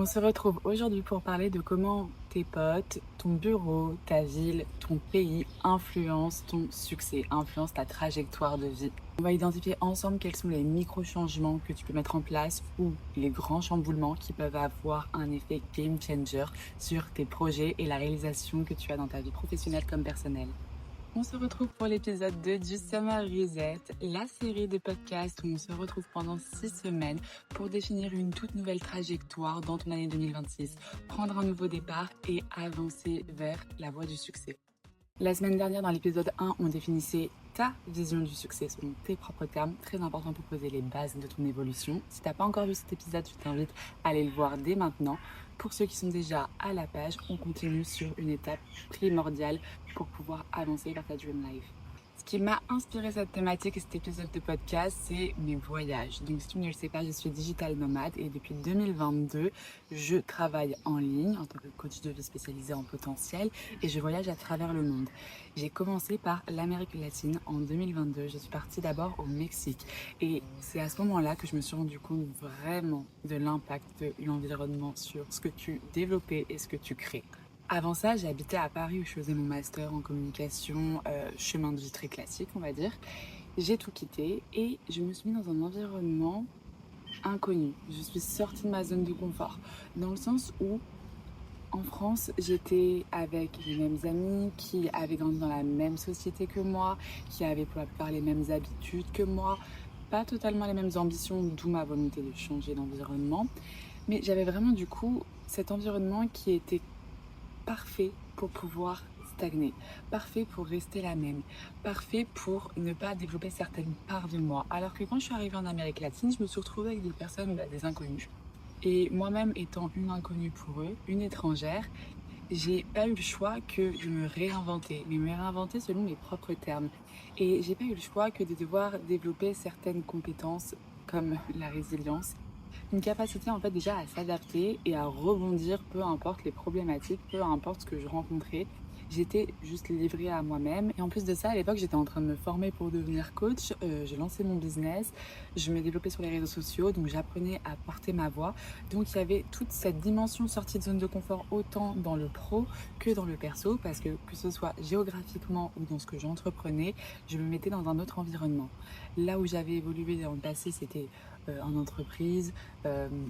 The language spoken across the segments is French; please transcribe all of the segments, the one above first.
On se retrouve aujourd'hui pour parler de comment tes potes, ton bureau, ta ville, ton pays influencent ton succès, influencent ta trajectoire de vie. On va identifier ensemble quels sont les micro-changements que tu peux mettre en place ou les grands chamboulements qui peuvent avoir un effet game changer sur tes projets et la réalisation que tu as dans ta vie professionnelle comme personnelle. On se retrouve pour l'épisode 2 du Summer Reset, la série de podcasts où on se retrouve pendant 6 semaines pour définir une toute nouvelle trajectoire dans ton année 2026, prendre un nouveau départ et avancer vers la voie du succès. La semaine dernière, dans l'épisode 1, on définissait ta vision du succès selon tes propres termes, très important pour poser les bases de ton évolution. Si tu n'as pas encore vu cet épisode, je t'invite à aller le voir dès maintenant. Pour ceux qui sont déjà à la page, on continue sur une étape primordiale pour pouvoir avancer vers ta dream life. Ce qui m'a inspiré cette thématique et cet épisode de podcast, c'est mes voyages. Donc, si tu ne le sais pas, je suis digital nomade et depuis 2022, je travaille en ligne en tant que coach de vie spécialisé en potentiel et je voyage à travers le monde. J'ai commencé par l'Amérique latine en 2022. Je suis partie d'abord au Mexique et c'est à ce moment-là que je me suis rendu compte vraiment de l'impact de l'environnement sur ce que tu développais et ce que tu crées. Avant ça, j'habitais à Paris où je faisais mon master en communication, chemin de vie très classique, on va dire. J'ai tout quitté et je me suis mis dans un environnement inconnu. Je suis sortie de ma zone de confort, dans le sens où en France, j'étais avec les mêmes amis qui avaient grandi dans la même société que moi, qui avaient pour la plupart les mêmes habitudes que moi, pas totalement les mêmes ambitions, d'où ma volonté de changer d'environnement. Mais j'avais vraiment du coup cet environnement qui était parfait pour pouvoir stagner, parfait pour rester la même, parfait pour ne pas développer certaines parts de moi. Alors que quand je suis arrivée en Amérique latine, je me suis retrouvée avec des personnes, des inconnus. Et moi-même étant une inconnue pour eux, une étrangère, j'ai pas eu le choix que de me réinventer, mais me réinventer selon mes propres termes. Et j'ai pas eu le choix que de devoir développer certaines compétences comme la résilience, une capacité en fait déjà à s'adapter et à rebondir, peu importe les problématiques, peu importe ce que je rencontrais. J'étais juste livrée à moi-même. Et en plus de ça, à l'époque, j'étais en train de me former pour devenir coach. J'ai lancé mon business. Je me développais sur les réseaux sociaux. Donc, j'apprenais à porter ma voix. Donc, il y avait toute cette dimension sortie de zone de confort, autant dans le pro que dans le perso. Parce que ce soit géographiquement ou dans ce que j'entreprenais, je me mettais dans un autre environnement. Là où j'avais évolué dans le passé, c'était en entreprise,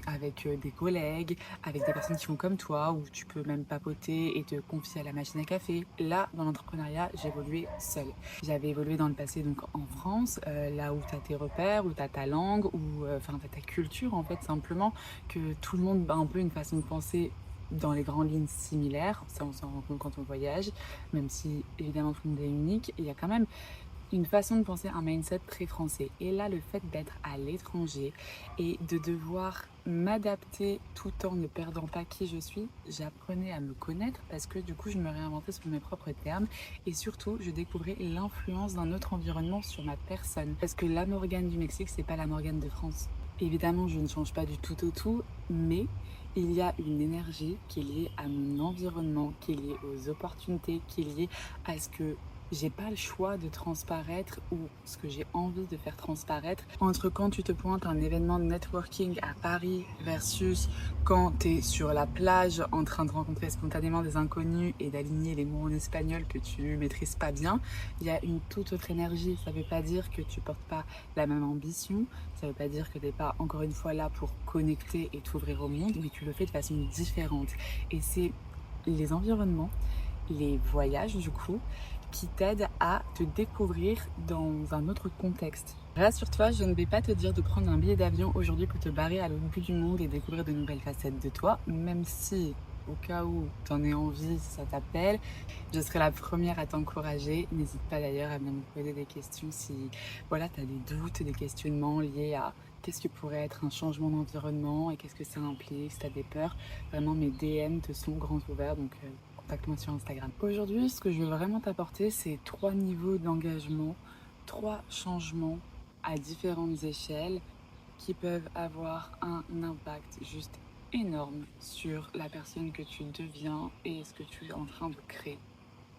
avec des collègues, avec des personnes qui font comme toi, où tu peux même papoter et te confier à la machine à café. Là, dans l'entrepreneuriat, j'ai évolué seule. J'avais évolué dans le passé donc en France, là où tu as tes repères, où tu as ta langue, où enfin ta culture en fait simplement, que tout le monde a un peu une façon de penser dans les grandes lignes similaires, ça on s'en rend compte quand on voyage, même si évidemment tout le monde est unique, il y a quand même une façon de penser, un mindset très français. Et là, le fait d'être à l'étranger et de devoir m'adapter tout en ne perdant pas qui je suis, j'apprenais à me connaître parce que du coup, je me réinventais sur mes propres termes et surtout, je découvrais l'influence d'un autre environnement sur ma personne. Parce que la Morgane du Mexique, c'est pas la Morgane de France. Évidemment, je ne change pas du tout au tout, mais il y a une énergie qui est liée à mon environnement, qui est liée aux opportunités, qui est liée à ce que j'ai pas le choix de transparaître ou ce que j'ai envie de faire transparaître entre quand tu te pointes à un événement de networking à Paris versus quand tu es sur la plage en train de rencontrer spontanément des inconnus et d'aligner les mots en espagnol que tu maîtrises pas bien. Il y a une toute autre énergie. Ça veut pas dire que tu portes pas la même ambition, ça veut pas dire que t'es pas encore une fois là pour connecter et t'ouvrir au monde, mais tu le fais de façon différente. Et c'est les environnements, les voyages du coup, qui t'aident à te découvrir dans un autre contexte. Rassure-toi, je ne vais pas te dire de prendre un billet d'avion aujourd'hui pour te barrer à l'autre bout du monde et découvrir de nouvelles facettes de toi, même si au cas où tu en aies envie, si ça t'appelle, je serai la première à t'encourager. N'hésite pas d'ailleurs à bien me poser des questions si voilà, tu as des doutes, des questionnements liés à qu'est-ce que pourrait être un changement d'environnement et qu'est-ce que ça implique, si tu as des peurs. Vraiment, mes DM te sont grands ouverts, donc contacte-moi sur Instagram. Aujourd'hui, ce que je veux vraiment t'apporter, c'est 3 niveaux d'engagement, 3 changements à différentes échelles qui peuvent avoir un impact juste énorme sur la personne que tu deviens et ce que tu es en train de créer.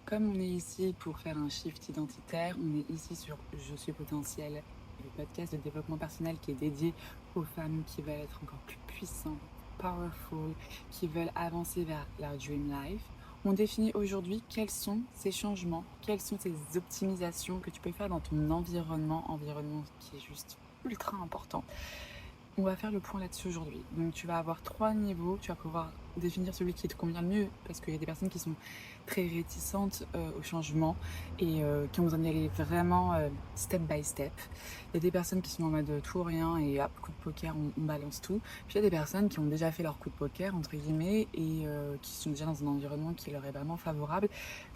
Comme on est ici pour faire un shift identitaire, on est ici sur Je suis potentiel, le podcast de développement personnel qui est dédié aux femmes qui veulent être encore plus puissantes, powerful, qui veulent avancer vers leur dream life, on définit aujourd'hui quels sont ces changements, quelles sont ces optimisations que tu peux faire dans ton environnement qui est juste ultra important. On va faire le point là-dessus aujourd'hui. Donc tu vas avoir 3 niveaux, tu vas pouvoir définir celui qui te convient le mieux parce qu'il y a des personnes qui sont très réticentes au changement et qui ont besoin d'y aller vraiment step by step. Il y a des personnes qui sont en mode tout ou rien et hop, coup de poker, on balance tout. Puis il y a des personnes qui ont déjà fait leur coup de poker, entre guillemets, et qui sont déjà dans un environnement qui leur est vraiment favorable,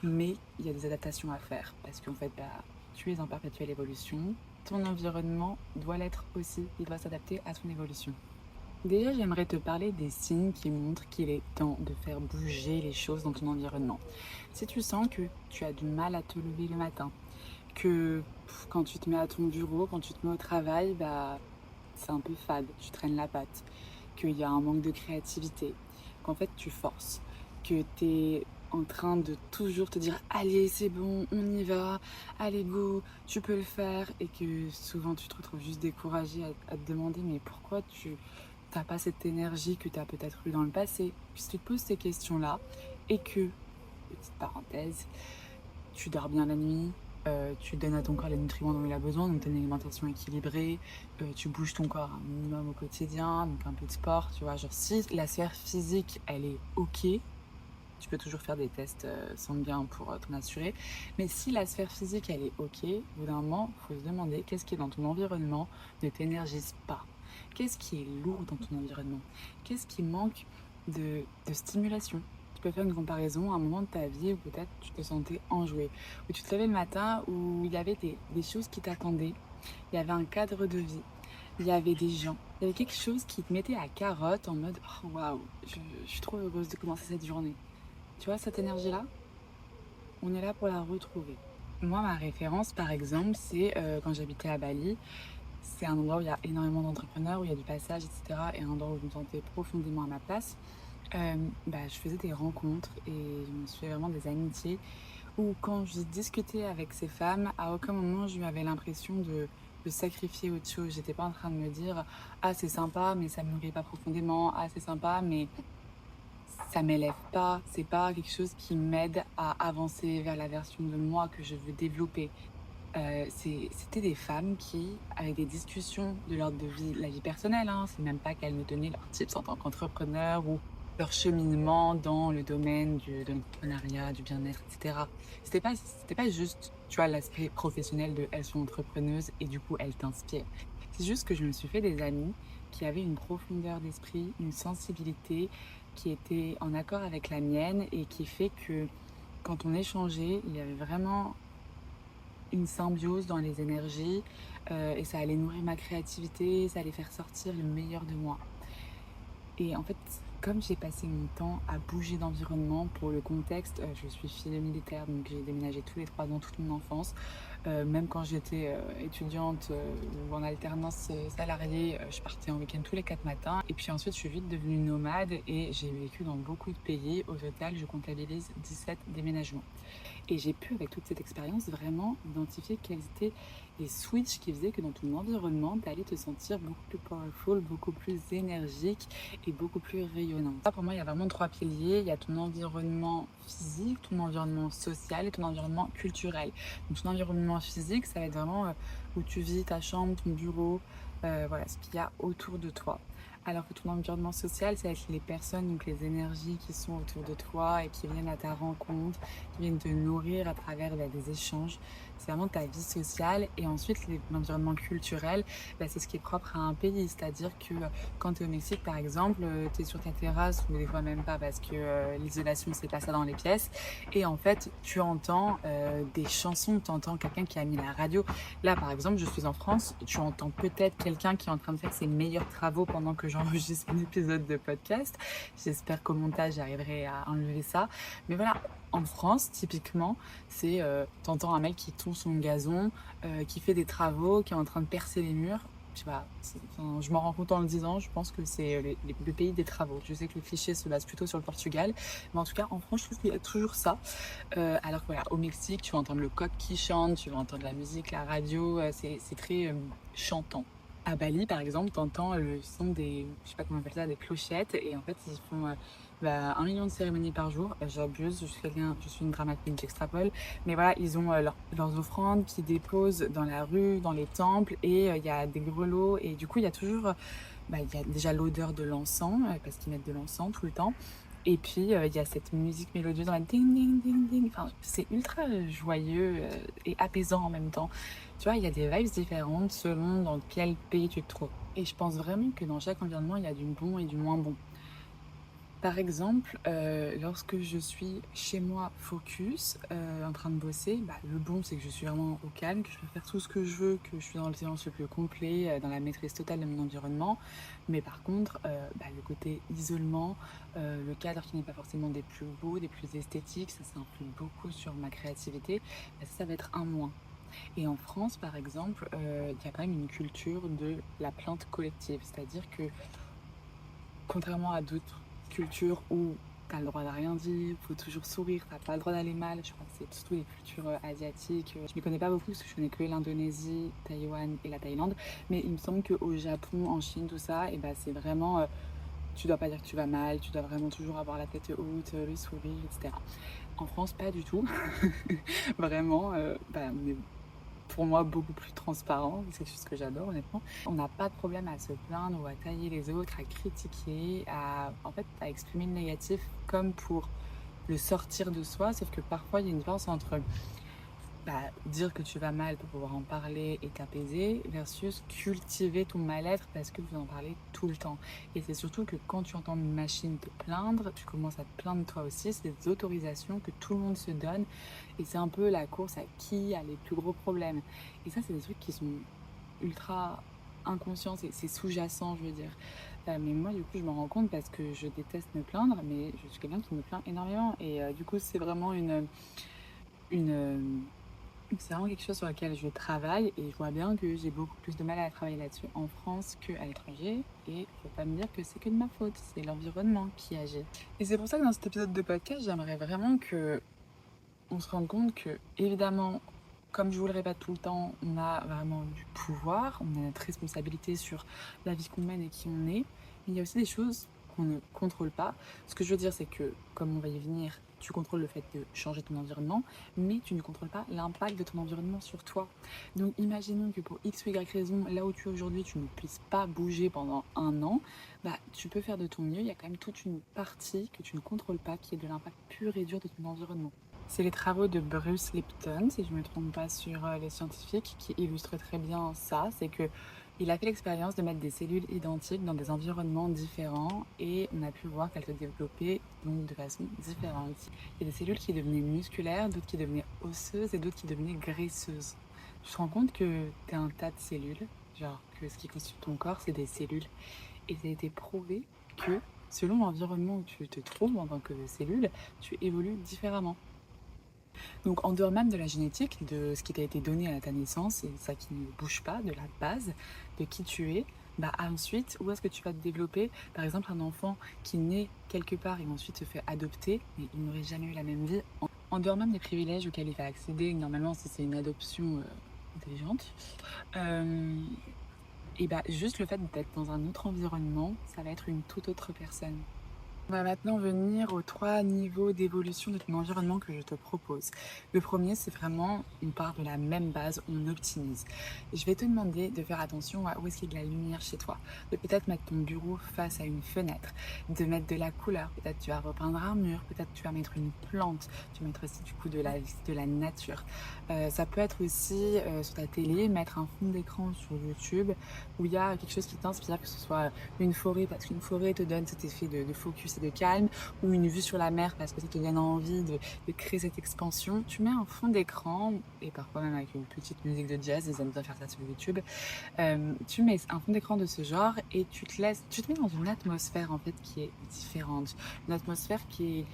mais il y a des adaptations à faire parce qu'en fait, tu es en perpétuelle évolution. Ton environnement doit l'être aussi, il doit s'adapter à son évolution. Déjà, j'aimerais te parler des signes qui montrent qu'il est temps de faire bouger les choses dans ton environnement. Si tu sens que tu as du mal à te lever le matin, que quand tu te mets à ton bureau, quand tu te mets au travail, c'est un peu fade, tu traînes la patte, qu'il y a un manque de créativité, qu'en fait tu forces, que tu es en train de toujours te dire allez c'est bon, on y va, allez go, tu peux le faire, et que souvent tu te retrouves juste découragé à te demander mais pourquoi tu n'as pas cette énergie que tu as peut-être eue dans le passé. Si tu te poses ces questions-là et que, petite parenthèse, tu dors bien la nuit, tu donnes à ton corps les nutriments dont il a besoin, donc tu as une alimentation équilibrée, tu bouges ton corps un minimum au quotidien, donc un peu de sport, tu vois, genre si la sphère physique elle est ok, tu peux toujours faire des tests sanguins pour t'en assurer, mais si la sphère physique elle est ok, au bout d'un moment, il faut se demander qu'est-ce qui est dans ton environnement ne t'énergise pas, qu'est-ce qui est lourd dans ton environnement, qu'est-ce qui manque de stimulation. Tu peux faire une comparaison à un moment de ta vie où peut-être tu te sentais enjoué, où tu te levais le matin, où il y avait des choses qui t'attendaient, il y avait un cadre de vie, il y avait des gens, il y avait quelque chose qui te mettait à carotte en mode oh, waouh, je suis trop heureuse de commencer cette journée. Tu vois, cette énergie-là, on est là pour la retrouver. Moi, ma référence, par exemple, c'est quand j'habitais à Bali. C'est un endroit où il y a énormément d'entrepreneurs, où il y a du passage, etc. Et un endroit où je me sentais profondément à ma place. Je faisais des rencontres et je me suis fait vraiment des amitiés où quand je discutais avec ces femmes, à aucun moment je avais l'impression de sacrifier autre chose. J'étais pas en train de me dire ah c'est sympa mais ça me nourrit pas profondément, ah c'est sympa mais ça m'élève pas, c'est pas quelque chose qui m'aide à avancer vers la version de moi que je veux développer. C'était des femmes qui avaient des discussions de leur de vie, la vie personnelle, hein. C'est même pas qu'elles me donnaient leurs tips en tant qu'entrepreneur ou leur cheminement dans le domaine de l'entrepreneuriat, du bien-être, etc. C'était pas juste, tu vois, l'aspect professionnel de elles sont entrepreneuses et du coup elles t'inspirent. C'est juste que je me suis fait des amis qui avaient une profondeur d'esprit, une sensibilité qui était en accord avec la mienne et qui fait que quand on échangeait, il y avait vraiment une symbiose dans les énergies et ça allait nourrir ma créativité, ça allait faire sortir le meilleur de moi. Et en fait, comme j'ai passé mon temps à bouger d'environnement, pour le contexte, je suis fille militaire, donc j'ai déménagé tous les 3 ans toute mon enfance. Même quand j'étais étudiante ou en alternance salariée, je partais en week-end tous les 4 matins. Et puis ensuite, je suis vite devenue nomade et j'ai vécu dans beaucoup de pays. Au total, je comptabilise 17 déménagements. Et j'ai pu, avec toute cette expérience, vraiment identifier quels étaient les switches qui faisaient que dans ton environnement, tu allais te sentir beaucoup plus powerful, beaucoup plus énergique et beaucoup plus rayonnante. Ça, pour moi, il y a vraiment 3 piliers. Il y a ton environnement physique, ton environnement social et ton environnement culturel. Donc, ton environnement physique, ça va être vraiment où tu vis, ta chambre, ton bureau, voilà, ce qu'il y a autour de toi. Alors que ton environnement social, ça va être les personnes, donc les énergies qui sont autour de toi et qui viennent à ta rencontre, qui viennent te nourrir à travers des échanges. C'est vraiment ta vie sociale. Et ensuite, l'environnement culturel, c'est ce qui est propre à un pays. C'est-à-dire que quand tu es au Mexique, par exemple, tu es sur ta terrasse, ou des fois même pas, parce que l'isolation, c'est pas ça dans les pièces. Et en fait, tu entends des chansons, tu entends quelqu'un qui a mis la radio. Là, par exemple, je suis en France, tu entends peut-être quelqu'un qui est en train de faire ses meilleurs travaux pendant que j'enregistre un épisode de podcast. J'espère qu'au montage, j'arriverai à enlever ça. Mais voilà, en France, typiquement, c'est t'entends un mec qui tond son gazon, qui fait des travaux, qui est en train de percer les murs. Je sais pas, je m'en rends compte en le disant, je pense que c'est le pays des travaux. Je sais que le cliché se base plutôt sur le Portugal, mais en tout cas, en France, je trouve qu'il y a toujours ça. Alors que voilà, au Mexique, tu vas entendre le coq qui chante, tu vas entendre la musique, la radio, c'est très chantant. À Bali, par exemple, t'entends le son des, je sais pas comment on appelle ça, des clochettes. Et en fait, ils font 1 million de cérémonies par jour. J'abuse, je suis une drama queen, j'extrapole. Mais voilà, ils ont leurs offrandes qui déposent dans la rue, dans les temples. Et il y a des grelots. Et du coup, il y a toujours, il y a déjà l'odeur de l'encens, parce qu'ils mettent de l'encens tout le temps. Et puis, il y a cette musique mélodieuse dans la ding, ding, ding, ding. Enfin, c'est ultra joyeux et apaisant en même temps. Tu vois, il y a des vibes différentes selon dans quel pays tu te trouves. Et je pense vraiment que dans chaque environnement, il y a du bon et du moins bon. Par exemple, lorsque je suis chez moi focus, en train de bosser, le bon c'est que je suis vraiment au calme, que je peux faire tout ce que je veux, que je suis dans le silence le plus complet, dans la maîtrise totale de mon environnement. Mais par contre, le côté isolement, le cadre qui n'est pas forcément des plus beaux, des plus esthétiques, ça influe beaucoup sur ma créativité, ça va être un moins. Et en France, par exemple, il y a quand même une culture de la plainte collective, c'est-à-dire que contrairement à d'autres cultures où t'as le droit de rien dire, faut toujours sourire, t'as pas le droit d'aller mal. Je crois que c'est surtout les cultures asiatiques. Je ne connais pas beaucoup parce que je connais que l'Indonésie, Taïwan et la Thaïlande. Mais il me semble qu'au Japon, en Chine, tout ça, et c'est vraiment. Tu dois pas dire que tu vas mal, tu dois vraiment toujours avoir la tête haute, le sourire, etc. En France, pas du tout. Vraiment, on est pour moi beaucoup plus transparent, c'est quelque chose que j'adore honnêtement. On n'a pas de problème à se plaindre ou à tailler les autres, à critiquer, à exprimer le négatif comme pour le sortir de soi, sauf que parfois il y a une différence entre dire que tu vas mal pour pouvoir en parler et t'apaiser versus cultiver ton mal-être parce que vous en parlez tout le temps. Et c'est surtout que quand tu entends une machine te plaindre, tu commences à te plaindre toi aussi. C'est des autorisations que tout le monde se donne et c'est un peu la course à qui a les plus gros problèmes. Et ça, c'est des trucs qui sont ultra inconscients, c'est sous-jacent, je veux dire. Mais moi, du coup, je me rends compte parce que je déteste me plaindre, mais je suis quelqu'un qui me plaint énormément. Et du coup, c'est vraiment une c'est vraiment quelque chose sur lequel je travaille et je vois bien que j'ai beaucoup plus de mal à travailler là-dessus en France qu'à l'étranger. Et il ne faut pas me dire que c'est que de ma faute, c'est l'environnement qui agit. Et c'est pour ça que dans cet épisode de podcast, j'aimerais vraiment que on se rende compte que, évidemment, comme je vous le répète tout le temps, on a vraiment du pouvoir, on a notre responsabilité sur la vie qu'on mène et qui on est. Mais il y a aussi des choses qu'on ne contrôle pas. Ce que je veux dire, c'est que, comme on va y venir, tu contrôles le fait de changer ton environnement, mais tu ne contrôles pas l'impact de ton environnement sur toi. Donc imaginons que pour X ou Y raison, là où tu es aujourd'hui, tu ne puisses pas bouger pendant 1 an, tu peux faire de ton mieux. Il y a quand même toute une partie que tu ne contrôles pas, qui est de l'impact pur et dur de ton environnement. C'est les travaux de Bruce Lipton, si je ne me trompe pas, sur les scientifiques, qui illustrent très bien ça. C'est que il a fait l'expérience de mettre des cellules identiques dans des environnements différents et on a pu voir qu'elles se développaient donc de façon différente. Il y a des cellules qui devenaient musculaires, d'autres qui devenaient osseuses et d'autres qui devenaient graisseuses. Tu te rends compte que tu as un tas de cellules, genre que ce qui constitue ton corps, c'est des cellules. Et ça a été prouvé que selon l'environnement où tu te trouves en tant que cellule, tu évolues différemment. Donc en dehors même de la génétique, de ce qui t'a été donné à ta naissance, et ça qui ne bouge pas, de la base, de qui tu es, ensuite, où est-ce que tu vas te développer? Par exemple, un enfant qui naît quelque part et ensuite se fait adopter, mais il n'aurait jamais eu la même vie. En dehors même des privilèges auxquels il va accéder, normalement si c'est une adoption intelligente, juste le fait d'être dans un autre environnement, ça va être une toute autre personne. On va maintenant venir aux 3 niveaux d'évolution de ton environnement que je te propose. Le premier, c'est vraiment, on part de la même base, on optimise. Et je vais te demander de faire attention à où est-ce qu'il y a de la lumière chez toi. De peut-être mettre ton bureau face à une fenêtre, de mettre de la couleur. Peut-être tu vas repeindre un mur, peut-être tu vas mettre une plante. Tu vas mettre aussi du coup de la nature. Ça peut être aussi sur ta télé, mettre un fond d'écran sur YouTube où il y a quelque chose qui t'inspire, que ce soit une forêt, parce qu'une forêt te donne cet effet de focus et de calme, ou une vue sur la mer parce que ça te donne envie de créer cette expansion. Tu mets un fond d'écran, et parfois même avec une petite musique de jazz, ils aiment bien faire ça sur YouTube. Tu mets un fond d'écran de ce genre et tu te mets dans une atmosphère en fait qui est différente, une atmosphère qui est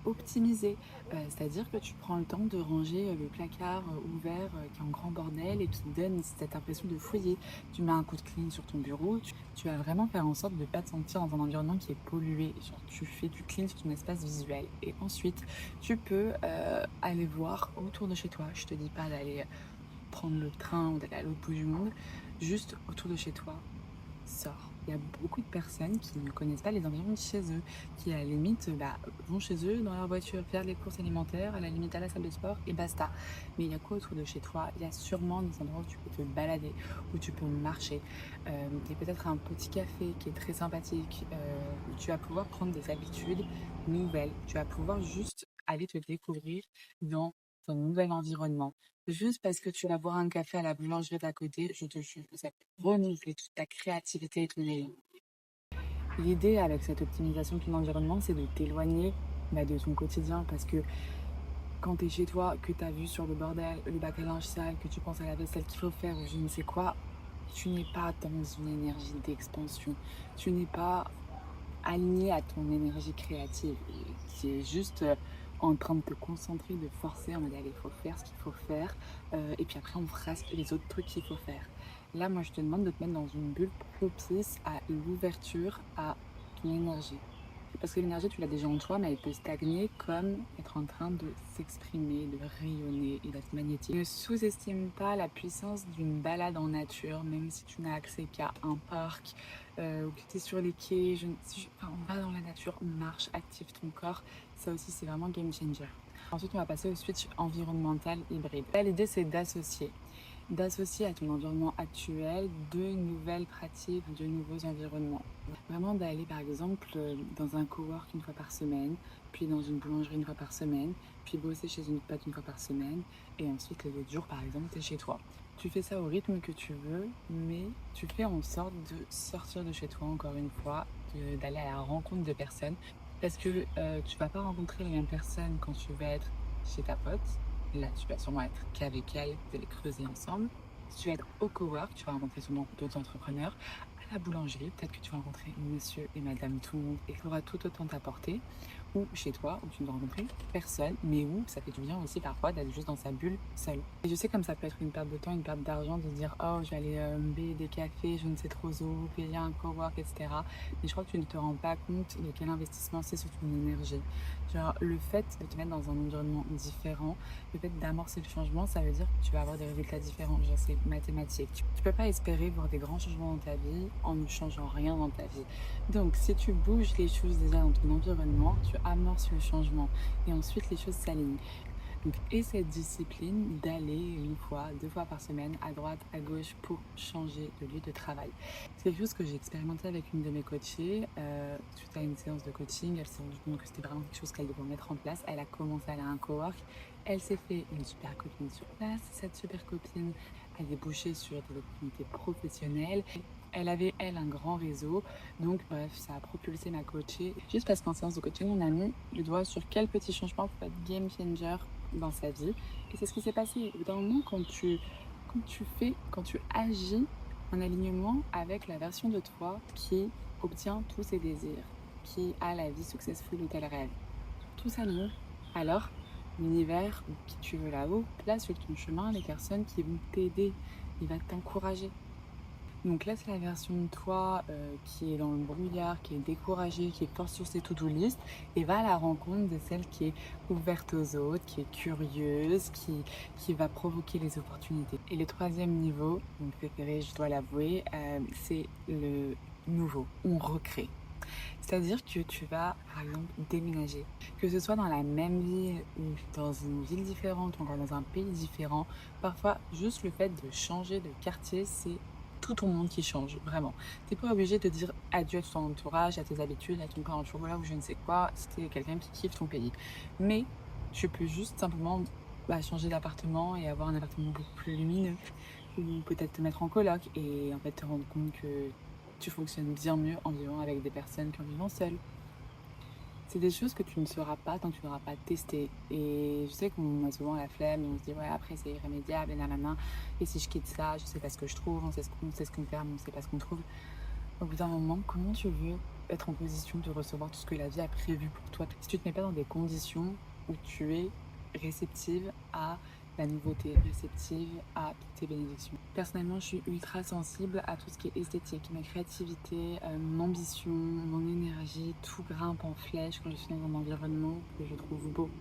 optimisé, c'est-à-dire que tu prends le temps de ranger le placard ouvert qui est en grand bordel et qui donne cette impression de fouiller. Tu mets un coup de clean sur ton bureau, tu vas vraiment faire en sorte de ne pas te sentir dans un environnement qui est pollué. Genre, tu fais du clean sur ton espace visuel et ensuite tu peux aller voir autour de chez toi. Je te dis pas d'aller prendre le train ou d'aller à l'autre bout du monde, juste autour de chez toi, sors. Il y a beaucoup de personnes qui ne connaissent pas les environs de chez eux, qui à la limite vont chez eux dans leur voiture faire les courses alimentaires, à la limite à la salle de sport et basta. Mais il y a quoi autour de chez toi? Il y a sûrement des endroits où tu peux te balader, où tu peux marcher. Il y a peut-être un petit café qui est très sympathique, où tu vas pouvoir prendre des habitudes nouvelles. Tu vas pouvoir juste aller te découvrir dans ton nouvel environnement. Juste parce que tu vas boire un café à la boulangerie d'à côté, je te jure que ça peut renouveler toute ta créativité et ton élan. L'idée avec cette optimisation de ton environnement, c'est de t'éloigner de ton quotidien parce que quand tu es chez toi, que tu as vu sur le bordel, le bac à linge sale, que tu penses à la vaisselle qu'il faut faire ou je ne sais quoi, tu n'es pas dans une énergie d'expansion. Tu n'es pas aligné à ton énergie créative. Tu es juste en train de te concentrer, de forcer en mode allez, il faut faire ce qu'il faut faire. Et puis après, on fera les autres trucs qu'il faut faire. Là, moi, je te demande de te mettre dans une bulle propice à l'ouverture à ton énergie. Parce que l'énergie, tu l'as déjà en toi, mais elle peut stagner comme être en train de s'exprimer, de rayonner et d'être magnétique. Ne sous-estime pas la puissance d'une balade en nature, même si tu n'as accès qu'à un parc ou que tu es sur les quais. Enfin, on va dans la nature, on marche, active ton corps. Ça aussi, c'est vraiment game changer. Ensuite, on va passer au switch environnemental hybride. Là, l'idée, c'est d'associer à ton environnement actuel de nouvelles pratiques, de nouveaux environnements. Vraiment d'aller par exemple dans un cowork une fois par semaine, puis dans une boulangerie une fois par semaine, puis bosser chez une pote une fois par semaine, et ensuite les autres jours par exemple tu es chez toi. Tu fais ça au rythme que tu veux, mais tu fais en sorte de sortir de chez toi encore une fois, d'aller à la rencontre de personnes, parce que tu vas pas rencontrer les mêmes personnes quand tu vas être chez ta pote. Là, tu vas sûrement être qu'avec elle, vous allez creuser ensemble. Si tu vas être au cowork, tu vas rencontrer sûrement d'autres entrepreneurs. À la boulangerie, peut-être que tu vas rencontrer monsieur et madame tout le monde et qui aura tout autant t'apporter. Ou chez toi, où tu ne vas rencontrer personne, mais où ça fait du bien aussi parfois d'être juste dans sa bulle seule. Et je sais comme ça peut être une perte de temps, une perte d'argent de dire oh je vais aller me payer des cafés, je ne sais trop où, payer un cowork, etc. Mais je crois que tu ne te rends pas compte de quel investissement c'est sur ton énergie. Genre le fait de te mettre dans un environnement différent, le fait d'amorcer le changement, ça veut dire que tu vas avoir des résultats différents. Genre c'est mathématique. Tu peux pas espérer voir des grands changements dans ta vie en ne changeant rien dans ta vie. Donc si tu bouges les choses déjà dans ton environnement, tu amorces le changement et ensuite les choses s'alignent. Donc, et cette discipline d'aller une fois, deux fois par semaine à droite, à gauche pour changer de lieu de travail. C'est quelque chose que j'ai expérimenté avec une de mes coachées. Suite à une séance de coaching, elle s'est rendue compte que c'était vraiment quelque chose qu'elle devait mettre en place. Elle a commencé à aller à un cowork. Elle s'est fait une super copine sur place. Cette super copine a débouché sur des opportunités professionnelles. Elle avait, elle, un grand réseau. Donc, bref, ça a propulsé ma coachée. Juste parce qu'en séance de coaching, on a mis le doigt sur quel petit changement peut être game changer dans sa vie. Et c'est ce qui s'est passé. Au bout d'un moment, quand tu agis en alignement avec la version de toi qui obtient tous ses désirs, qui a la vie successful ou qu'elle rêve, tout s'aligne. Alors, l'univers qui tu veux là-haut place sur ton chemin les personnes qui vont t'aider. Il va t'encourager. Donc là, c'est la version de toi qui est dans le brouillard, qui est découragée, qui est forte sur ses to-do list et va à la rencontre de celle qui est ouverte aux autres, qui est curieuse, qui va provoquer les opportunités. Et le troisième niveau, mon préféré, je dois l'avouer, c'est le nouveau. On recrée. C'est-à-dire que tu vas, par exemple, déménager. Que ce soit dans la même ville ou dans une ville différente ou encore dans un pays différent, parfois, juste le fait de changer de quartier, c'est tout ton monde qui change, vraiment. Tu n'es pas obligé de dire adieu à ton entourage, à tes habitudes, à ton corps en chocolat ou je ne sais quoi, si tu es quelqu'un qui kiffe ton pays. Mais tu peux juste simplement changer d'appartement et avoir un appartement beaucoup plus lumineux. Ou peut-être te mettre en coloc et en fait te rendre compte que tu fonctionnes bien mieux en vivant avec des personnes qu'en vivant seule. C'est des choses que tu ne sauras pas tant que tu n'auras pas testé. Et je sais qu'on a souvent la flemme, et on se dit ouais après c'est irrémédiable et nanana. Et si je quitte ça, je sais pas ce que je trouve, on sait ce qu'on fait, mais on sait pas ce qu'on trouve. Au bout d'un moment, comment tu veux être en position de recevoir tout ce que la vie a prévu pour toi si tu te mets pas dans des conditions où tu es réceptive à la nouveauté, réceptive à toutes tes bénédictions. Personnellement, je suis ultra sensible à tout ce qui est esthétique, ma créativité, mon ambition, mon énergie, tout grimpe en flèche quand je suis dans un environnement que je trouve beau.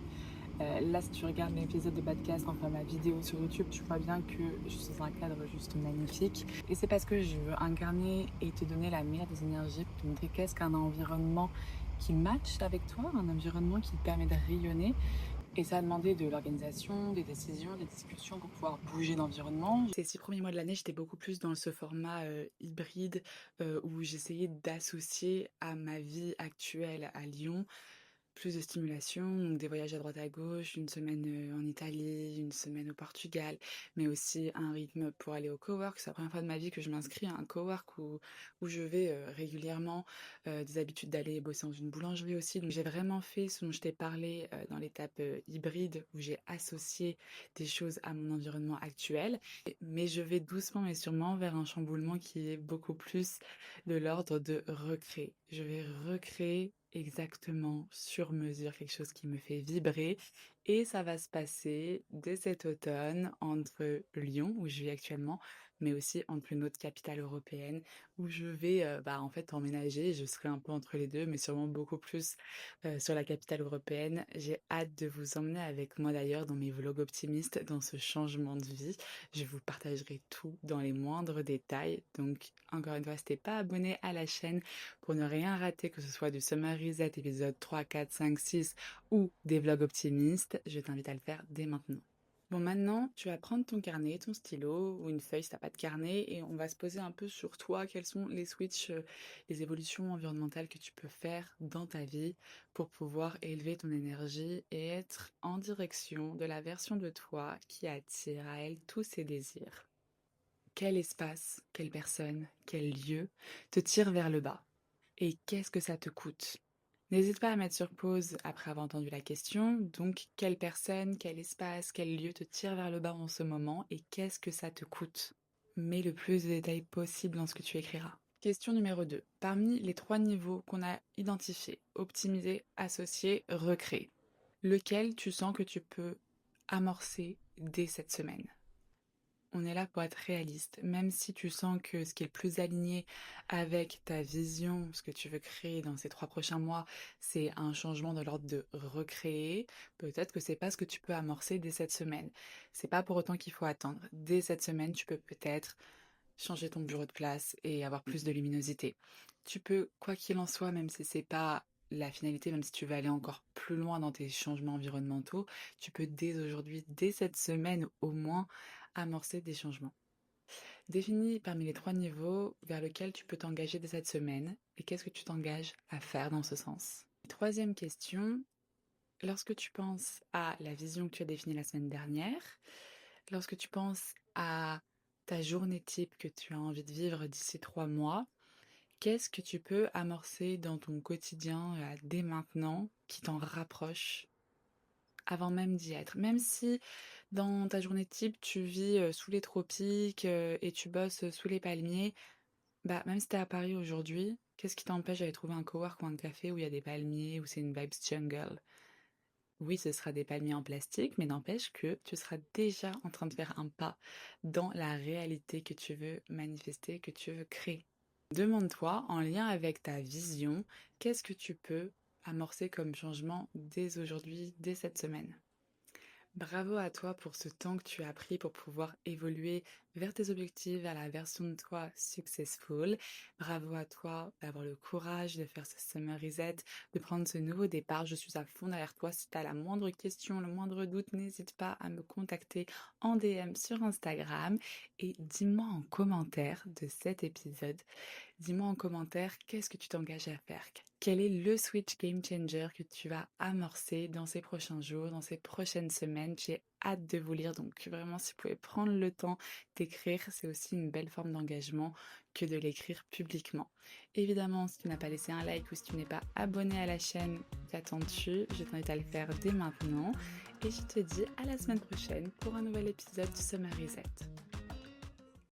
Là, si tu regardes l'épisode de podcast, enfin ma vidéo sur YouTube, tu vois bien que je suis dans un cadre juste magnifique. Et c'est parce que je veux incarner et te donner la meilleure des énergies pour te montrer qu'est-ce qu'un environnement qui match avec toi, un environnement qui te permet de rayonner. Et ça a demandé de l'organisation, des décisions, des discussions pour pouvoir bouger d'environnement. Ces 6 premiers mois de l'année, j'étais beaucoup plus dans ce format hybride où j'essayais d'associer à ma vie actuelle à Lyon plus de stimulation, donc des voyages à droite à gauche, une semaine en Italie, une semaine au Portugal, mais aussi un rythme pour aller au cowork. C'est la première fois de ma vie que je m'inscris à un cowork où je vais régulièrement, des habitudes d'aller bosser dans une boulangerie aussi. Donc j'ai vraiment fait ce dont je t'ai parlé dans l'étape hybride, où j'ai associé des choses à mon environnement actuel. Mais je vais doucement mais sûrement vers un chamboulement qui est beaucoup plus de l'ordre de recréer. Je vais recréer exactement sur mesure quelque chose qui me fait vibrer et ça va se passer dès cet automne entre Lyon, où je vis actuellement, mais aussi entre une autre capitale européenne où je vais en fait emménager. Je serai un peu entre les deux, mais sûrement beaucoup plus sur la capitale européenne. J'ai hâte de vous emmener avec moi d'ailleurs dans mes vlogs optimistes, dans ce changement de vie. Je vous partagerai tout dans les moindres détails. Donc encore une fois, si t'es pas abonné à la chaîne pour ne rien rater, que ce soit du Summer Reset épisode 3, 4, 5, 6 ou des vlogs optimistes, je t'invite à le faire dès maintenant. Bon, maintenant, tu vas prendre ton carnet, ton stylo ou une feuille si t'as pas de carnet et on va se poser un peu sur toi, quels sont les switches, les évolutions environnementales que tu peux faire dans ta vie pour pouvoir élever ton énergie et être en direction de la version de toi qui attire à elle tous ses désirs. Quel espace, quelle personne, quel lieu te tire vers le bas? Et qu'est-ce que ça te coûte? N'hésite pas à mettre sur pause après avoir entendu la question. Donc, quelle personne, quel espace, quel lieu te tire vers le bas en ce moment et qu'est-ce que ça te coûte? Mets le plus de détails possible dans ce que tu écriras. Question numéro 2. Parmi les 3 niveaux qu'on a identifiés, optimiser, associer, recréer, lequel tu sens que tu peux amorcer dès cette semaine? On est là pour être réaliste. Même si tu sens que ce qui est le plus aligné avec ta vision, ce que tu veux créer dans ces 3 prochains mois, c'est un changement de l'ordre de recréer, peut-être que c'est pas ce que tu peux amorcer dès cette semaine. C'est pas pour autant qu'il faut attendre. Dès cette semaine, tu peux peut-être changer ton bureau de place et avoir plus de luminosité. Tu peux, quoi qu'il en soit, même si c'est pas la finalité, même si tu veux aller encore plus loin dans tes changements environnementaux, tu peux dès aujourd'hui, dès cette semaine au moins, amorcer des changements. Définis parmi les 3 niveaux vers lesquels tu peux t'engager dès cette semaine et qu'est-ce que tu t'engages à faire dans ce sens. Troisième question, lorsque tu penses à la vision que tu as définie la semaine dernière, lorsque tu penses à ta journée type que tu as envie de vivre d'ici 3 mois, qu'est-ce que tu peux amorcer dans ton quotidien dès maintenant qui t'en rapproche avant même d'y être? Même si dans ta journée type, tu vis sous les tropiques et tu bosses sous les palmiers, même si t'es à Paris aujourd'hui, qu'est-ce qui t'empêche d'aller trouver un cowork ou un café où il y a des palmiers, où c'est une vibes jungle? Oui, ce sera des palmiers en plastique, mais n'empêche que tu seras déjà en train de faire un pas dans la réalité que tu veux manifester, que tu veux créer. Demande-toi, en lien avec ta vision, qu'est-ce que tu peux amorcer comme changement dès aujourd'hui, dès cette semaine? Bravo à toi pour ce temps que tu as pris pour pouvoir évoluer vers tes objectifs, vers la version de toi successful. Bravo à toi d'avoir le courage de faire ce Summer Reset, de prendre ce nouveau départ. Je suis à fond derrière toi. Si tu as la moindre question, le moindre doute, n'hésite pas à me contacter en DM sur Instagram et dis-moi en commentaire de cet épisode. Dis-moi en commentaire qu'est-ce que tu t'engages à faire. Quel est le switch game changer que tu vas amorcer dans ces prochains jours, dans ces prochaines semaines? J'ai hâte de vous lire, donc vraiment si vous pouvez prendre le temps d'écrire, c'est aussi une belle forme d'engagement que de l'écrire publiquement. Évidemment, si tu n'as pas laissé un like ou si tu n'es pas abonné à la chaîne, qu'attends-tu? Je t'invite à le faire dès maintenant et je te dis à la semaine prochaine pour un nouvel épisode du Summer Reset.